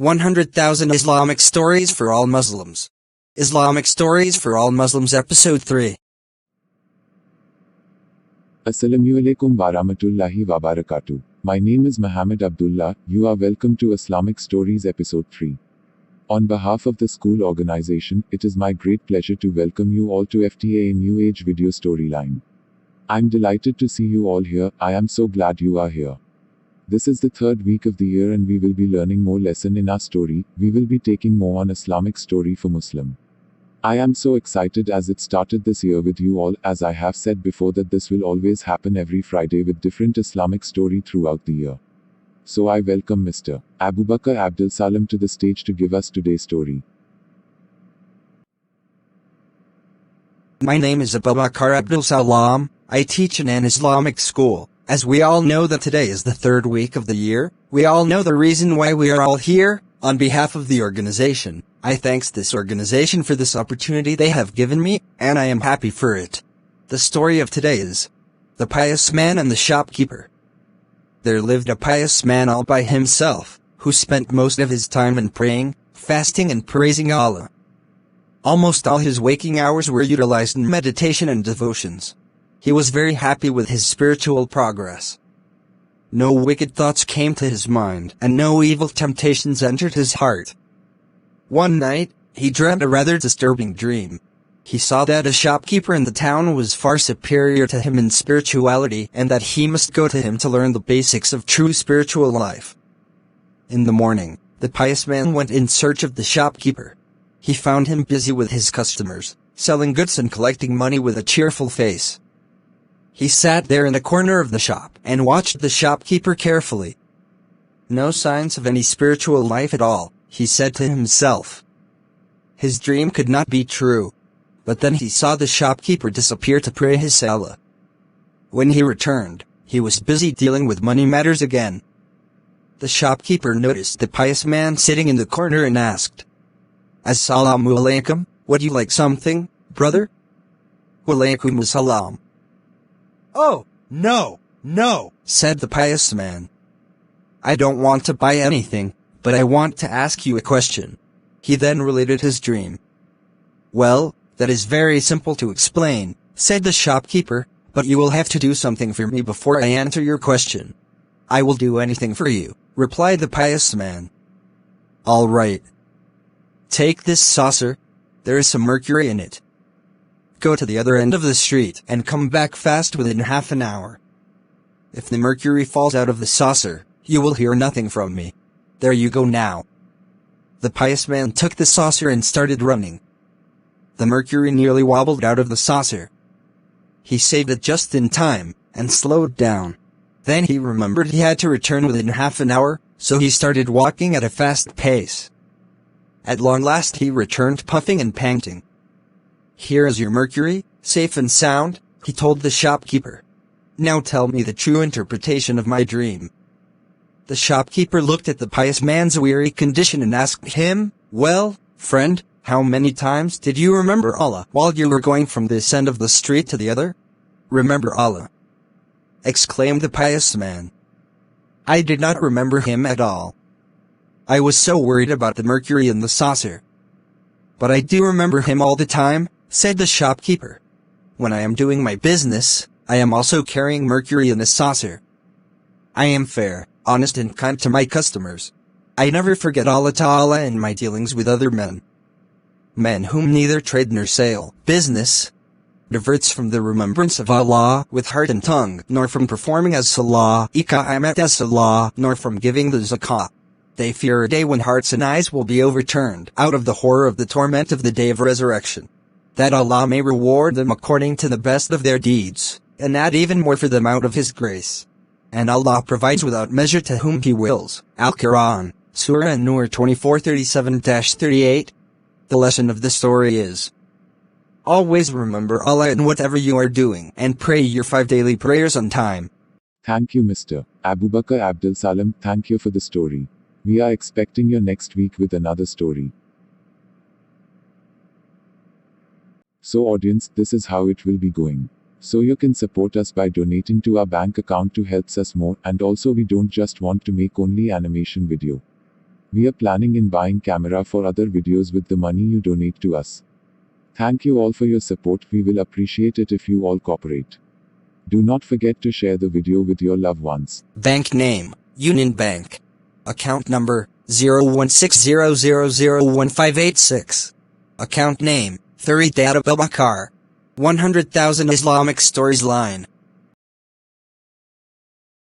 100,000 Islamic Stories for All Muslims. Islamic Stories for All Muslims Episode 3. Assalamualaikum warahmatullahi wabarakatuh. My name is Muhammad Abdullah. You are welcome to Islamic Stories Episode 3. On behalf of the school organization, it is my great pleasure to welcome you all to FTA New Age Video Storyline. I'm delighted to see you all here. I am so glad you are here. This is the third week of the year and we will be learning more lesson in our story. We will be taking more on Islamic story for Muslim. I am so excited as it started this year with you all, as I have said before that this will always happen every Friday with different Islamic story throughout the year. So I welcome Mr. Abu Bakr Abdul Salam to the stage to give us today's story. My name is Abu Bakr Abdul Salam. I teach in an Islamic school. As we all know that today is the third week of the year, we all know the reason why we are all here. On behalf of the organization, I thanks this organization for this opportunity they have given me, and I am happy for it. The story of today is the pious man and the shopkeeper. There lived a pious man all by himself, who spent most of his time in praying, fasting and praising Allah. Almost all his waking hours were utilized in meditation and devotions. He was very happy with his spiritual progress. No wicked thoughts came to his mind, and no evil temptations entered his heart. One night, he dreamt a rather disturbing dream. He saw that a shopkeeper in the town was far superior to him in spirituality, and that he must go to him to learn the basics of true spiritual life. In the morning, the pious man went in search of the shopkeeper. He found him busy with his customers, selling goods and collecting money with a cheerful face. He sat there in a corner of the shop and watched the shopkeeper carefully. No signs of any spiritual life at all, he said to himself. His dream could not be true. But then he saw the shopkeeper disappear to pray his salah. When he returned, he was busy dealing with money matters again. The shopkeeper noticed the pious man sitting in the corner and asked, "Assalamu alaikum, would you like something, brother?" "Walaikum assalam." "Oh, no," said the pious man. "I don't want to buy anything, but I want to ask you a question." He then related his dream. "Well, that is very simple to explain," said the shopkeeper, "but you will have to do something for me before I answer your question." "I will do anything for you," replied the pious man. "All right. Take this saucer. There is some mercury in it. Go to the other end of the street and come back fast within half an hour. If the mercury falls out of the saucer, you will hear nothing from me. There you go now." The pious man took the saucer and started running. The mercury nearly wobbled out of the saucer. He saved it just in time, and slowed down. Then he remembered he had to return within half an hour, so he started walking at a fast pace. At long last he returned puffing and panting. "Here is your mercury, safe and sound," he told the shopkeeper. "Now tell me the true interpretation of my dream." The shopkeeper looked at the pious man's weary condition and asked him, "Well, friend, how many times did you remember Allah while you were going from this end of the street to the other?" "Remember Allah?" exclaimed the pious man. "I did not remember him at all. I was so worried about the mercury in the saucer." "But I do remember him all the time," said the shopkeeper. "When I am doing my business, I am also carrying mercury in a saucer. I am fair, honest and kind to my customers. I never forget Allah Ta'ala in my dealings with other men. Men whom neither trade nor sale, business, diverts from the remembrance of Allah with heart and tongue, nor from performing as salah, iqamat as salah, nor from giving the zakah. They fear a day when hearts and eyes will be overturned out of the horror of the torment of the day of resurrection. That Allah may reward them according to the best of their deeds, and add even more for them out of His grace. And Allah provides without measure to whom He wills." Al-Quran, Surah An-Nur 24:37-38. The lesson of the story is: always remember Allah in whatever you are doing, and pray your 5 daily prayers on time. Thank you, Mr. Abu Bakr Abdul Salam. Thank you for the story. We are expecting you next week with another story. So audience, this is how it will be going. So you can support us by donating to our bank account to helps us more, and also we don't just want to make only animation video. We are planning in buying camera for other videos with the money you donate to us. Thank you all for your support. We will appreciate it if you all cooperate. Do not forget to share the video with your loved ones. Bank name, Union Bank. Account number, 01600011586. Account name, Farid Abubakar. 100,000 Islamic Stories line.